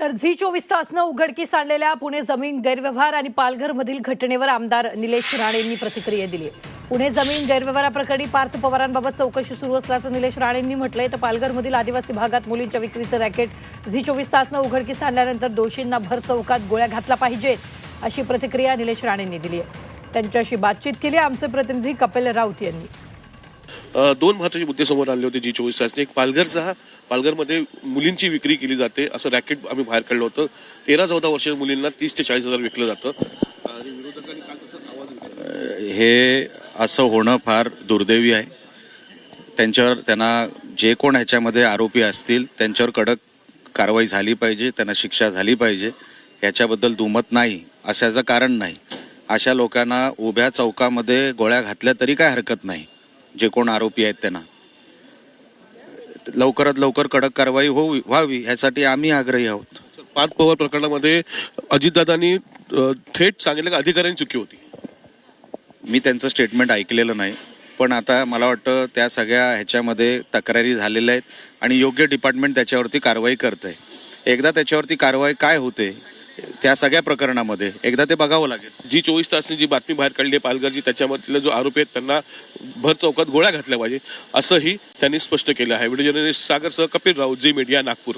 तर झी 24 तासनं उघडकीस आणलेल्या पुणे जमीन गैरव्यवहार आणि पालघरमधील घटनेवर आमदार निलेश राणेंनी प्रतिक्रिया दिली आहे. पुणे जमीन गैरव्यवहाराप्रकरणी पार्थ पवारांबाबत चौकशी सुरू असल्याचं निलेश राणेंनी म्हटलंय. तर पालघरमधील आदिवासी भागात मुलींच्या विक्रीचं रॅकेट झी 24 तासनं उघडकीस आणल्यानंतर दोषींना भर चौकात गोळ्या घातल्या पाहिजेत, अशी प्रतिक्रिया निलेश राणेंनी दिली आहे. त्यांच्याशी बातचीत केली आमचे प्रतिनिधी कपिल राऊत यांनी. दोन महत्त्वाचे मुद्दे समोर आणले होते झी 24 तासने. एक पालघरमध्ये मुलींची विक्री केली जाते असं रॅकेट आम्ही बाहेर काढलं होतं. 13-14 वर्षाच्या मुलींना 30 ते 40 हजार विकलं जातं आणि विरोधकांनी काल तसा आवाज उठवला. हे असं होणं फार दुर्दैवी आहे. त्यांना जे कोण ह्याच्यामध्ये आरोपी असतील त्यांच्यावर कडक कारवाई झाली पाहिजे, त्यांना शिक्षा झाली पाहिजे, ह्याच्याबद्दल दुमत नाही. अशाचं कारण नाही. अशा लोकांना उभ्या चौकामध्ये गोळ्या घातल्या तरी काय हरकत नाही. जे कोण आरोपी आहेत त्यांना लवकरात लवकर कडक कारवाई व्हावी ह्यासाठी आम्ही आग्रही आहोत. पार्थ पवार प्रकरणामध्ये अजितदादांनी थेट सांगितलं की अधिकाऱ्यांची चुकी होती. मी त्यांचं स्टेटमेंट ऐकलेलं नाही, पण आता मला वाटतं त्या सगळ्या ह्याच्यामध्ये तक्रारी झालेल्या आहेत आणि योग्य डिपार्टमेंट त्याच्यावरती कारवाई करत आहे. एकदा त्याच्यावरती कारवाई काय होते त्या सगळ्या प्रकरणामध्ये एकदा ते बघावं लागेल. झी 24 तासनी जी बातमी बाहेर काढली आहे पालघरची, त्याच्यामधले जो आरोपी आहेत त्यांना भर चौकात गोळ्या घातल्या पाहिजे असंही त्यांनी स्पष्ट केलं आहे. व्हिडिओ जर्नलिस्ट सागरसह कपिल राऊत, झी मीडिया, नागपूर.